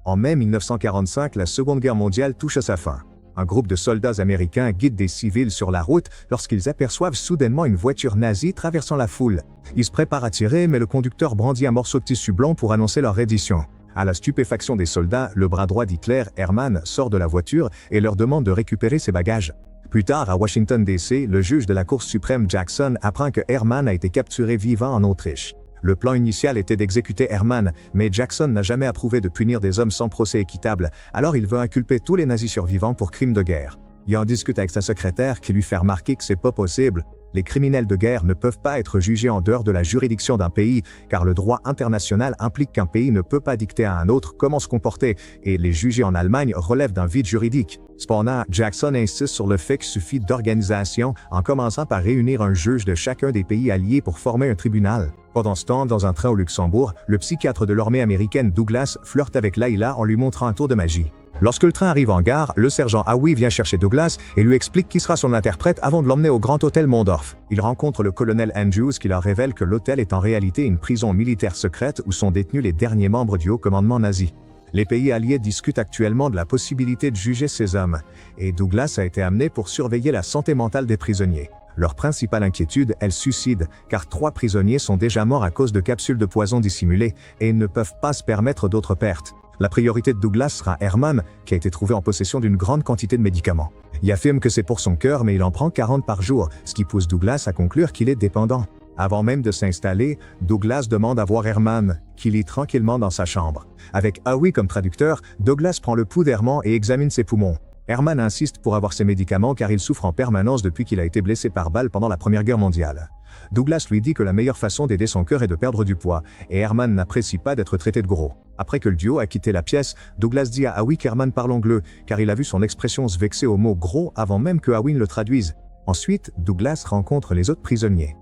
En mai 1945, la Seconde Guerre mondiale touche à sa fin. Un groupe de soldats américains guide des civils sur la route lorsqu'ils aperçoivent soudainement une voiture nazie traversant la foule. Ils se préparent à tirer, mais le conducteur brandit un morceau de tissu blanc pour annoncer leur reddition. À la stupéfaction des soldats, le bras droit d'Hitler, Hermann, sort de la voiture et leur demande de récupérer ses bagages. Plus tard, à Washington DC, le juge de la Cour suprême Jackson apprend que Hermann a été capturé vivant en Autriche. Le plan initial était d'exécuter Hermann, mais Jackson n'a jamais approuvé de punir des hommes sans procès équitable, alors il veut inculper tous les nazis survivants pour crimes de guerre. Il en discute avec sa secrétaire qui lui fait remarquer que c'est pas possible. Les criminels de guerre ne peuvent pas être jugés en dehors de la juridiction d'un pays, car le droit international implique qu'un pays ne peut pas dicter à un autre comment se comporter, et les juger en Allemagne relèvent d'un vide juridique. Cependant, Jackson insiste sur le fait qu'il suffit d'organisation, en commençant par réunir un juge de chacun des pays alliés pour former un tribunal. Pendant ce temps, dans un train au Luxembourg, le psychiatre de l'armée américaine Douglas flirte avec Layla en lui montrant un tour de magie. Lorsque le train arrive en gare, le sergent Howie vient chercher Douglas et lui explique qui sera son interprète avant de l'emmener au Grand Hôtel Mondorf. Il rencontre le colonel Andrews qui leur révèle que l'hôtel est en réalité une prison militaire secrète où sont détenus les derniers membres du haut commandement nazi. Les pays alliés discutent actuellement de la possibilité de juger ces hommes, et Douglas a été amené pour surveiller la santé mentale des prisonniers. Leur principale inquiétude est le suicide, car 3 prisonniers sont déjà morts à cause de capsules de poison dissimulées et ne peuvent pas se permettre d'autres pertes. La priorité de Douglas sera Hermann, qui a été trouvé en possession d'une grande quantité de médicaments. Il affirme que c'est pour son cœur, mais il en prend 40 par jour, ce qui pousse Douglas à conclure qu'il est dépendant. Avant même de s'installer, Douglas demande à voir Hermann, qui lit tranquillement dans sa chambre. Avec Howie comme traducteur, Douglas prend le pouls d'Hermann et examine ses poumons. Hermann insiste pour avoir ses médicaments car il souffre en permanence depuis qu'il a été blessé par balle pendant la Première Guerre mondiale. Douglas lui dit que la meilleure façon d'aider son cœur est de perdre du poids, et Hermann n'apprécie pas d'être traité de gros. Après que le duo a quitté la pièce, Douglas dit à Howie qu'Hermann parle anglais, car il a vu son expression se vexer au mot gros avant même que Howie ne le traduise. Ensuite, Douglas rencontre les autres prisonniers.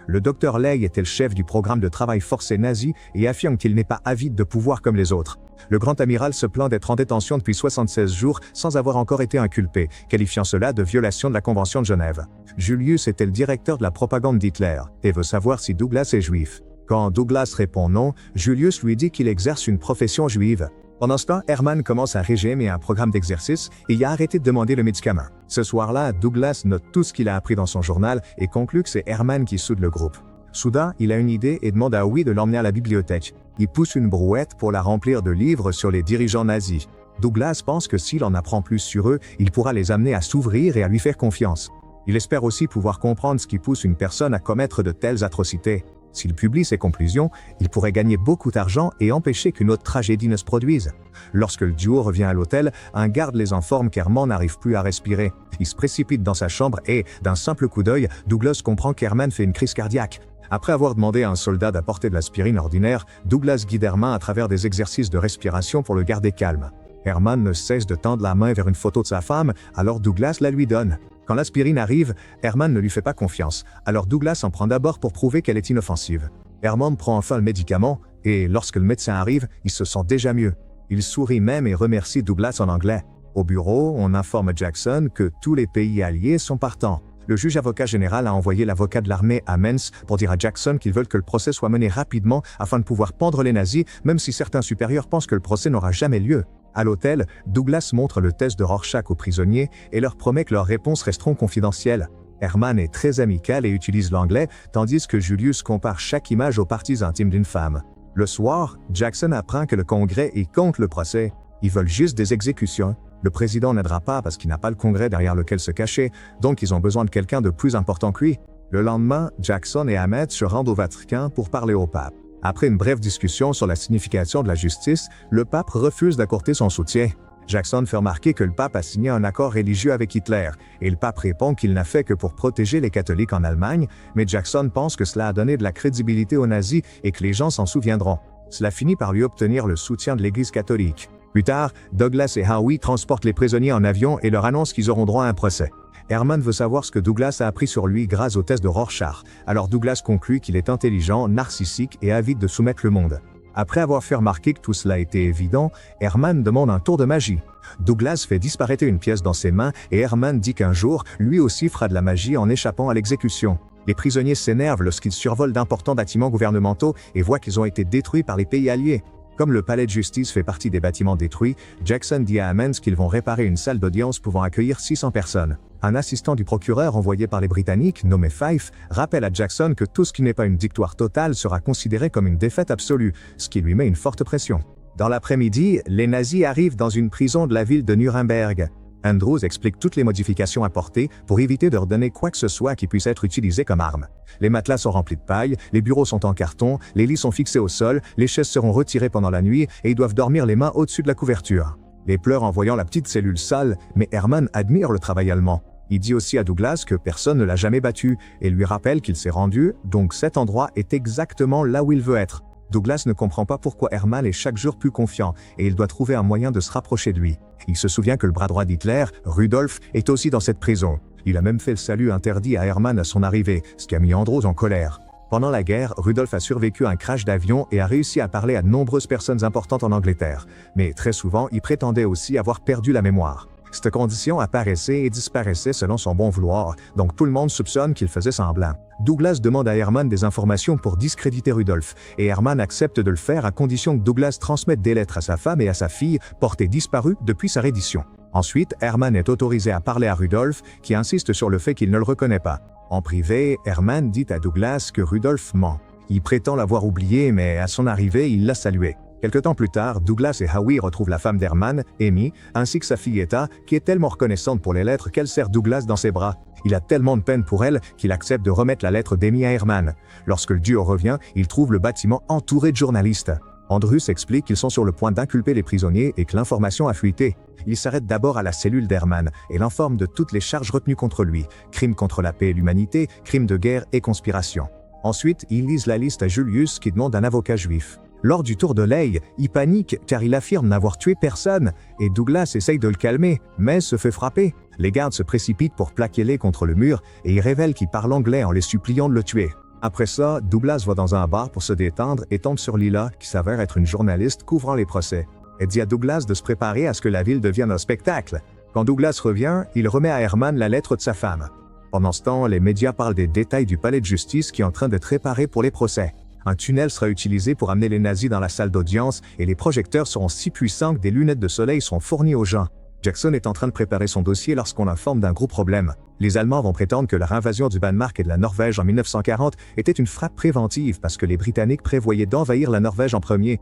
Le docteur Ley était le chef du programme de travail forcé nazi et affirme qu'il n'est pas avide de pouvoir comme les autres. Le grand amiral se plaint d'être en détention depuis 76 jours sans avoir encore été inculpé, qualifiant cela de violation de la Convention de Genève. Julius était le directeur de la propagande d'Hitler et veut savoir si Douglas est juif. Quand Douglas répond non, Julius lui dit qu'il exerce une profession juive. Pendant ce temps, Hermann commence un régime et un programme d'exercice et il a arrêté de demander le médicament. Ce soir-là, Douglas note tout ce qu'il a appris dans son journal et conclut que c'est Hermann qui soude le groupe. Soudain, il a une idée et demande à Howie de l'emmener à la bibliothèque. Il pousse une brouette pour la remplir de livres sur les dirigeants nazis. Douglas pense que s'il en apprend plus sur eux, il pourra les amener à s'ouvrir et à lui faire confiance. Il espère aussi pouvoir comprendre ce qui pousse une personne à commettre de telles atrocités. S'il publie ses conclusions, il pourrait gagner beaucoup d'argent et empêcher qu'une autre tragédie ne se produise. Lorsque le duo revient à l'hôtel, un garde les informe qu'Hermann n'arrive plus à respirer. Il se précipite dans sa chambre et, d'un simple coup d'œil, Douglas comprend qu'Hermann fait une crise cardiaque. Après avoir demandé à un soldat d'apporter de l'aspirine ordinaire, Douglas guide Hermann à travers des exercices de respiration pour le garder calme. Hermann ne cesse de tendre la main vers une photo de sa femme, alors Douglas la lui donne. Quand l'aspirine arrive, Hermann ne lui fait pas confiance, alors Douglas en prend d'abord pour prouver qu'elle est inoffensive. Hermann prend enfin le médicament, et lorsque le médecin arrive, il se sent déjà mieux. Il sourit même et remercie Douglas en anglais. Au bureau, on informe Jackson que tous les pays alliés sont partants. Le juge avocat général a envoyé l'avocat de l'armée à Mainz pour dire à Jackson qu'ils veulent que le procès soit mené rapidement afin de pouvoir pendre les nazis, même si certains supérieurs pensent que le procès n'aura jamais lieu. À l'hôtel, Douglas montre le test de Rorschach aux prisonniers et leur promet que leurs réponses resteront confidentielles. Hermann est très amical et utilise l'anglais, tandis que Julius compare chaque image aux parties intimes d'une femme. Le soir, Jackson apprend que le Congrès est contre le procès. Ils veulent juste des exécutions. Le président n'aidera pas parce qu'il n'a pas le Congrès derrière lequel se cacher, donc ils ont besoin de quelqu'un de plus important que lui. Le lendemain, Jackson et Hamet se rendent au Vatican pour parler au pape. Après une brève discussion sur la signification de la justice, le pape refuse d'accorder son soutien. Jackson fait remarquer que le pape a signé un accord religieux avec Hitler, et le pape répond qu'il n'a fait que pour protéger les catholiques en Allemagne, mais Jackson pense que cela a donné de la crédibilité aux nazis et que les gens s'en souviendront. Cela finit par lui obtenir le soutien de l'Église catholique. Plus tard, Douglas et Howie transportent les prisonniers en avion et leur annoncent qu'ils auront droit à un procès. Hermann veut savoir ce que Douglas a appris sur lui grâce au test de Rorschach, alors Douglas conclut qu'il est intelligent, narcissique et avide de soumettre le monde. Après avoir fait remarquer que tout cela était évident, Hermann demande un tour de magie. Douglas fait disparaître une pièce dans ses mains et Hermann dit qu'un jour, lui aussi fera de la magie en échappant à l'exécution. Les prisonniers s'énervent lorsqu'ils survolent d'importants bâtiments gouvernementaux et voient qu'ils ont été détruits par les pays alliés. Comme le palais de justice fait partie des bâtiments détruits, Jackson dit à Ammons qu'ils vont réparer une salle d'audience pouvant accueillir 600 personnes. Un assistant du procureur envoyé par les Britanniques, nommé Fife, rappelle à Jackson que tout ce qui n'est pas une victoire totale sera considéré comme une défaite absolue, ce qui lui met une forte pression. Dans l'après-midi, les nazis arrivent dans une prison de la ville de Nuremberg. Andrews explique toutes les modifications apportées pour éviter de redonner quoi que ce soit qui puisse être utilisé comme arme. Les matelas sont remplis de paille, les bureaux sont en carton, les lits sont fixés au sol, les chaises seront retirées pendant la nuit et ils doivent dormir les mains au-dessus de la couverture. Les pleure en voyant la petite cellule sale, mais Herman admire le travail allemand. Il dit aussi à Douglas que personne ne l'a jamais battu et lui rappelle qu'il s'est rendu, donc cet endroit est exactement là où il veut être. Douglas ne comprend pas pourquoi Herman est chaque jour plus confiant et il doit trouver un moyen de se rapprocher de lui. Il se souvient que le bras droit d'Hitler, Rudolf, est aussi dans cette prison. Il a même fait le salut interdit à Herman à son arrivée, ce qui a mis Andrews en colère. Pendant la guerre, Rudolf a survécu à un crash d'avion et a réussi à parler à de nombreuses personnes importantes en Angleterre. Mais très souvent, il prétendait aussi avoir perdu la mémoire. Cette condition apparaissait et disparaissait selon son bon vouloir, donc tout le monde soupçonne qu'il faisait semblant. Douglas demande à Herman des informations pour discréditer Rudolf, et Herman accepte de le faire à condition que Douglas transmette des lettres à sa femme et à sa fille, portées disparues depuis sa reddition. Ensuite, Herman est autorisé à parler à Rudolf, qui insiste sur le fait qu'il ne le reconnaît pas. En privé, Herman dit à Douglas que Rudolf ment. Il prétend l'avoir oublié, mais à son arrivée, il l'a salué. Quelque temps plus tard, Douglas et Howie retrouvent la femme d'Herman, Amy, ainsi que sa fille Etta, qui est tellement reconnaissante pour les lettres qu'elle serre Douglas dans ses bras. Il a tellement de peine pour elle qu'il accepte de remettre la lettre d'Amy à Herman. Lorsque le duo revient, il trouve le bâtiment entouré de journalistes. Andrews explique qu'ils sont sur le point d'inculper les prisonniers et que l'information a fuité. Il s'arrête d'abord à la cellule d'Herman et l'informe de toutes les charges retenues contre lui, crimes contre la paix et l'humanité, crimes de guerre et conspiration. Ensuite, il lise la liste à Julius qui demande un avocat juif. Lors du tour de Leigh, il panique car il affirme n'avoir tué personne et Douglas essaye de le calmer, mais se fait frapper. Les gardes se précipitent pour plaquer Leigh contre le mur et il révèle qu'il parle anglais en les suppliant de le tuer. Après ça, Douglas va dans un bar pour se détendre et tombe sur Lila, qui s'avère être une journaliste couvrant les procès. Elle dit à Douglas de se préparer à ce que la ville devienne un spectacle. Quand Douglas revient, il remet à Herman la lettre de sa femme. Pendant ce temps, les médias parlent des détails du palais de justice qui est en train d'être réparé pour les procès. Un tunnel sera utilisé pour amener les nazis dans la salle d'audience et les projecteurs seront si puissants que des lunettes de soleil seront fournies aux gens. Jackson est en train de préparer son dossier lorsqu'on l'informe d'un gros problème. Les Allemands vont prétendre que leur invasion du Danemark et de la Norvège en 1940 était une frappe préventive parce que les Britanniques prévoyaient d'envahir la Norvège en premier.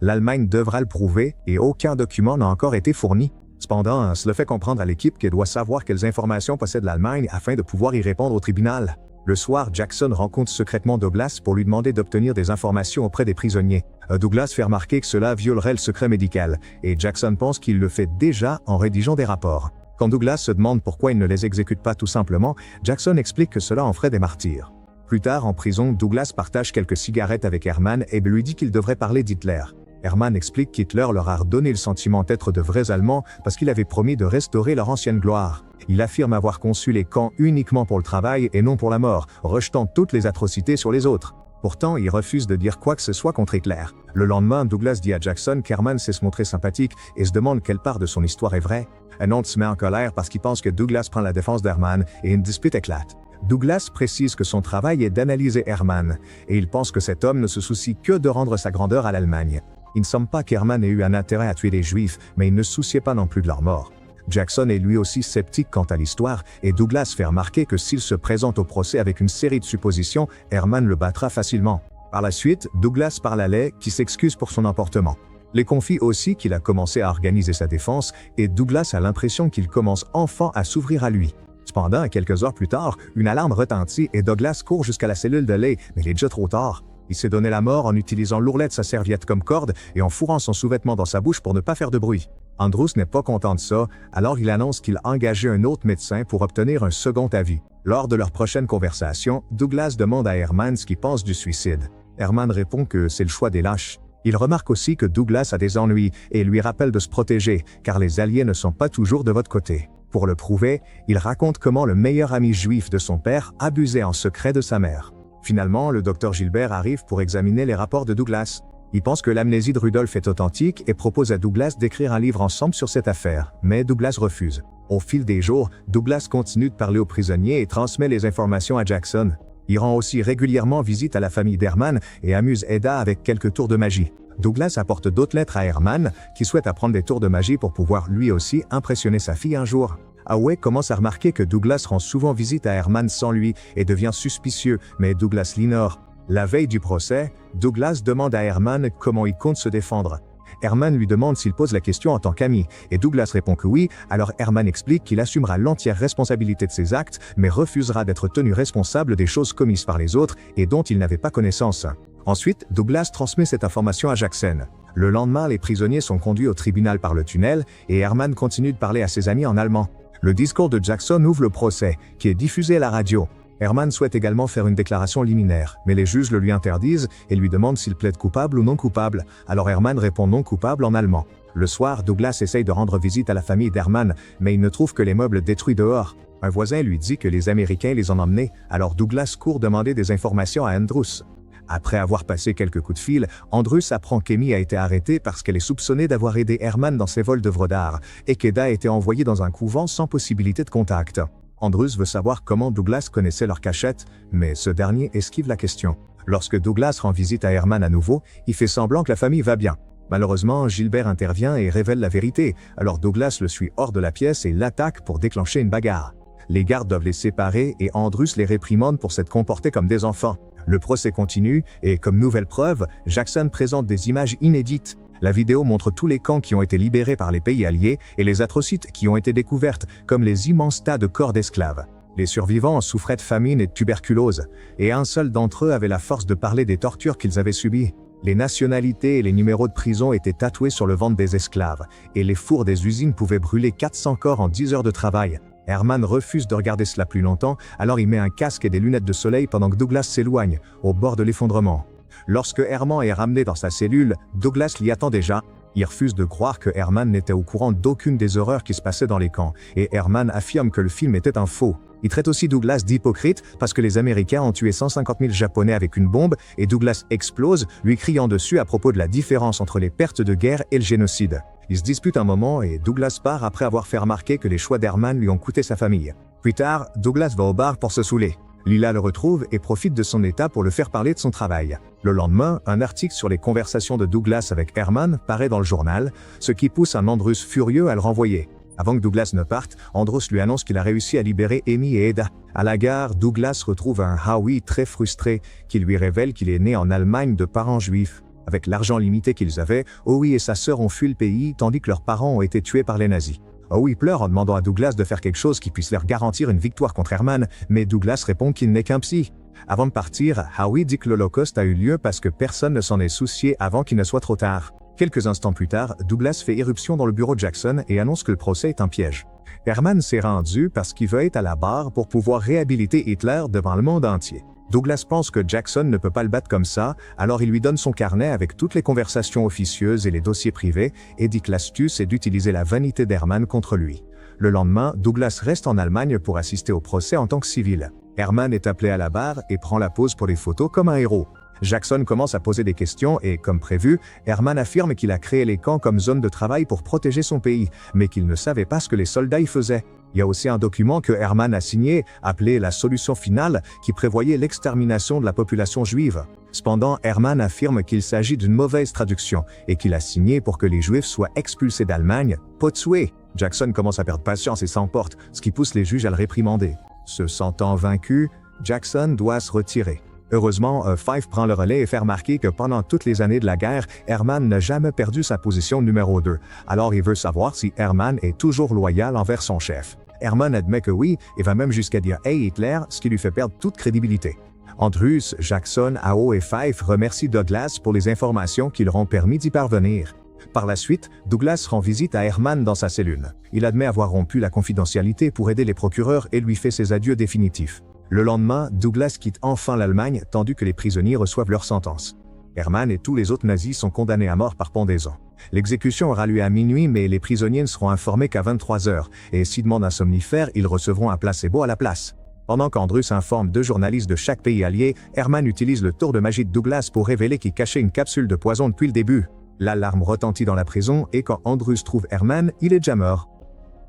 L'Allemagne devra le prouver et aucun document n'a encore été fourni. Cependant, cela fait comprendre à l'équipe qu'elle doit savoir quelles informations possède l'Allemagne afin de pouvoir y répondre au tribunal. Le soir, Jackson rencontre secrètement Douglas pour lui demander d'obtenir des informations auprès des prisonniers. Douglas fait remarquer que cela violerait le secret médical, et Jackson pense qu'il le fait déjà en rédigeant des rapports. Quand Douglas se demande pourquoi il ne les exécute pas tout simplement, Jackson explique que cela en ferait des martyrs. Plus tard, en prison, Douglas partage quelques cigarettes avec Herman et lui dit qu'il devrait parler d'Hitler. Herman explique qu'Hitler leur a redonné le sentiment d'être de vrais Allemands parce qu'il avait promis de restaurer leur ancienne gloire. Il affirme avoir conçu les camps uniquement pour le travail et non pour la mort, rejetant toutes les atrocités sur les autres. Pourtant, il refuse de dire quoi que ce soit contre Hitler. Le lendemain, Douglas dit à Jackson qu'Herman sait se montrer sympathique et se demande quelle part de son histoire est vraie. Un autre se met en colère parce qu'il pense que Douglas prend la défense d'Herman et une dispute éclate. Douglas précise que son travail est d'analyser Herman et il pense que cet homme ne se soucie que de rendre sa grandeur à l'Allemagne. Il ne semble pas qu'Herman ait eu un intérêt à tuer les Juifs, mais il ne se souciait pas non plus de leur mort. Jackson est lui aussi sceptique quant à l'histoire, et Douglas fait remarquer que s'il se présente au procès avec une série de suppositions, Herman le battra facilement. Par la suite, Douglas parle à Leigh, qui s'excuse pour son emportement. Leigh confie aussi qu'il a commencé à organiser sa défense, et Douglas a l'impression qu'il commence enfin à s'ouvrir à lui. Cependant, quelques heures plus tard, une alarme retentit et Douglas court jusqu'à la cellule de Leigh, mais il est déjà trop tard. Il s'est donné la mort en utilisant l'ourlet de sa serviette comme corde et en fourrant son sous-vêtement dans sa bouche pour ne pas faire de bruit. Andrews n'est pas content de ça, alors il annonce qu'il a engagé un autre médecin pour obtenir un second avis. Lors de leur prochaine conversation, Douglas demande à Herman ce qu'il pense du suicide. Herman répond que c'est le choix des lâches. Il remarque aussi que Douglas a des ennuis et lui rappelle de se protéger, car les Alliés ne sont pas toujours de votre côté. Pour le prouver, il raconte comment le meilleur ami juif de son père abusait en secret de sa mère. Finalement, le docteur Gilbert arrive pour examiner les rapports de Douglas. Il pense que l'amnésie de Rudolf est authentique et propose à Douglas d'écrire un livre ensemble sur cette affaire, mais Douglas refuse. Au fil des jours, Douglas continue de parler aux prisonniers et transmet les informations à Jackson. Il rend aussi régulièrement visite à la famille d'Herman et amuse Eda avec quelques tours de magie. Douglas apporte d'autres lettres à Herman, qui souhaite apprendre des tours de magie pour pouvoir lui aussi impressionner sa fille un jour. Howe commence à remarquer que Douglas rend souvent visite à Herman sans lui et devient suspicieux, mais Douglas l'ignore. La veille du procès, Douglas demande à Herman comment il compte se défendre. Herman lui demande s'il pose la question en tant qu'ami, et Douglas répond que oui, alors Herman explique qu'il assumera l'entière responsabilité de ses actes, mais refusera d'être tenu responsable des choses commises par les autres et dont il n'avait pas connaissance. Ensuite, Douglas transmet cette information à Jackson. Le lendemain, les prisonniers sont conduits au tribunal par le tunnel, et Herman continue de parler à ses amis en allemand. Le discours de Jackson ouvre le procès, qui est diffusé à la radio. Herman souhaite également faire une déclaration liminaire, mais les juges le lui interdisent et lui demandent s'il plaide coupable ou non coupable. Alors Herman répond non coupable en allemand. Le soir, Douglas essaye de rendre visite à la famille d'Herman, mais il ne trouve que les meubles détruits dehors. Un voisin lui dit que les Américains les ont emmenés, alors Douglas court demander des informations à Andrus. Après avoir passé quelques coups de fil, Andrus apprend qu'Amy a été arrêtée parce qu'elle est soupçonnée d'avoir aidé Herman dans ses vols d'œuvres d'art, et qu'Eda a été envoyée dans un couvent sans possibilité de contact. Andrus veut savoir comment Douglas connaissait leur cachette, mais ce dernier esquive la question. Lorsque Douglas rend visite à Herman à nouveau, il fait semblant que la famille va bien. Malheureusement, Gilbert intervient et révèle la vérité, alors Douglas le suit hors de la pièce et l'attaque pour déclencher une bagarre. Les gardes doivent les séparer et Andrus les réprimande pour s'être comportés comme des enfants. Le procès continue et, comme nouvelle preuve, Jackson présente des images inédites. La vidéo montre tous les camps qui ont été libérés par les pays alliés et les atrocités qui ont été découvertes, comme les immenses tas de corps d'esclaves. Les survivants souffraient de famine et de tuberculose, et un seul d'entre eux avait la force de parler des tortures qu'ils avaient subies. Les nationalités et les numéros de prison étaient tatoués sur le ventre des esclaves, et les fours des usines pouvaient brûler 400 corps en 10 heures de travail. Herman refuse de regarder cela plus longtemps, alors il met un casque et des lunettes de soleil pendant que Douglas s'éloigne, au bord de l'effondrement. Lorsque Herman est ramené dans sa cellule, Douglas l'y attend déjà. Il refuse de croire que Herman n'était au courant d'aucune des horreurs qui se passaient dans les camps, et Herman affirme que le film était un faux. Il traite aussi Douglas d'hypocrite parce que les Américains ont tué 150 000 Japonais avec une bombe, et Douglas explose, lui criant dessus à propos de la différence entre les pertes de guerre et le génocide. Ils se disputent un moment et Douglas part après avoir fait remarquer que les choix d'Herman lui ont coûté sa famille. Plus tard, Douglas va au bar pour se saouler. Lila le retrouve et profite de son état pour le faire parler de son travail. Le lendemain, un article sur les conversations de Douglas avec Herman paraît dans le journal, ce qui pousse un Andrus furieux à le renvoyer. Avant que Douglas ne parte, Andrus lui annonce qu'il a réussi à libérer Amy et Eda. À la gare, Douglas retrouve un Howie très frustré qui lui révèle qu'il est né en Allemagne de parents juifs. Avec l'argent limité qu'ils avaient, Howie et sa sœur ont fui le pays tandis que leurs parents ont été tués par les nazis. Howie pleure en demandant à Douglas de faire quelque chose qui puisse leur garantir une victoire contre Herman, mais Douglas répond qu'il n'est qu'un psy. Avant de partir, Howie dit que l'Holocauste a eu lieu parce que personne ne s'en est soucié avant qu'il ne soit trop tard. Quelques instants plus tard, Douglas fait irruption dans le bureau de Jackson et annonce que le procès est un piège. Herman s'est rendu parce qu'il veut être à la barre pour pouvoir réhabiliter Hitler devant le monde entier. Douglas pense que Jackson ne peut pas le battre comme ça, alors il lui donne son carnet avec toutes les conversations officieuses et les dossiers privés et dit que l'astuce est d'utiliser la vanité d'Herman contre lui. Le lendemain, Douglas reste en Allemagne pour assister au procès en tant que civil. Herman est appelé à la barre et prend la pose pour les photos comme un héros. Jackson commence à poser des questions et, comme prévu, Herman affirme qu'il a créé les camps comme zone de travail pour protéger son pays, mais qu'il ne savait pas ce que les soldats y faisaient. Il y a aussi un document que Herman a signé, appelé la solution finale, qui prévoyait l'extermination de la population juive. Cependant, Herman affirme qu'il s'agit d'une mauvaise traduction et qu'il a signé pour que les Juifs soient expulsés d'Allemagne, pas tués. Jackson commence à perdre patience et s'emporte, ce qui pousse les juges à le réprimander. Se sentant vaincu, Jackson doit se retirer. Heureusement, Fife prend le relais et fait remarquer que pendant toutes les années de la guerre, Herman n'a jamais perdu sa position numéro 2. Alors il veut savoir si Herman est toujours loyal envers son chef. Herman admet que oui et va même jusqu'à dire « Hey Hitler », ce qui lui fait perdre toute crédibilité. Andrus, Jackson, Ao et Fife remercient Douglas pour les informations qui leur ont permis d'y parvenir. Par la suite, Douglas rend visite à Herman dans sa cellule. Il admet avoir rompu la confidentialité pour aider les procureurs et lui fait ses adieux définitifs. Le lendemain, Douglas quitte enfin l'Allemagne tandis que les prisonniers reçoivent leur sentence. Herman et tous les autres nazis sont condamnés à mort par pendaison. L'exécution aura lieu à minuit, mais les prisonniers ne seront informés qu'à 23h, et s'ils demandent un somnifère, ils recevront un placebo à la place. Pendant qu'Andrus informe 2 journalistes de chaque pays allié, Herman utilise le tour de magie de Douglas pour révéler qu'il cachait une capsule de poison depuis le début. L'alarme retentit dans la prison, et quand Andrus trouve Herman, il est déjà mort.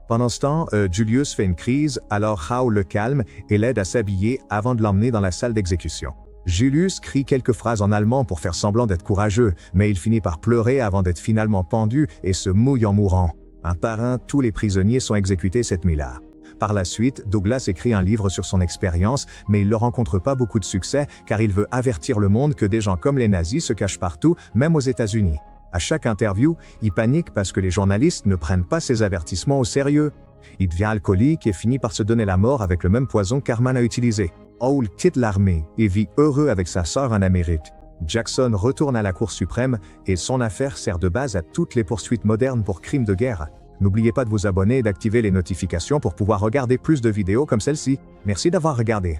Pendant ce temps, Julius fait une crise, alors Howe le calme et l'aide à s'habiller avant de l'emmener dans la salle d'exécution. Julius crie quelques phrases en allemand pour faire semblant d'être courageux, mais il finit par pleurer avant d'être finalement pendu et se mouille en mourant. Un par un, tous les prisonniers sont exécutés cette nuit-là. Par la suite, Douglas écrit un livre sur son expérience, mais il ne rencontre pas beaucoup de succès car il veut avertir le monde que des gens comme les nazis se cachent partout, même aux États-Unis. À chaque interview, il panique parce que les journalistes ne prennent pas ses avertissements au sérieux. Il devient alcoolique et finit par se donner la mort avec le même poison qu'Harman a utilisé. Hall quitte l'armée et vit heureux avec sa sœur en Amérique. Jackson retourne à la Cour suprême et son affaire sert de base à toutes les poursuites modernes pour crimes de guerre. N'oubliez pas de vous abonner et d'activer les notifications pour pouvoir regarder plus de vidéos comme celle-ci. Merci d'avoir regardé.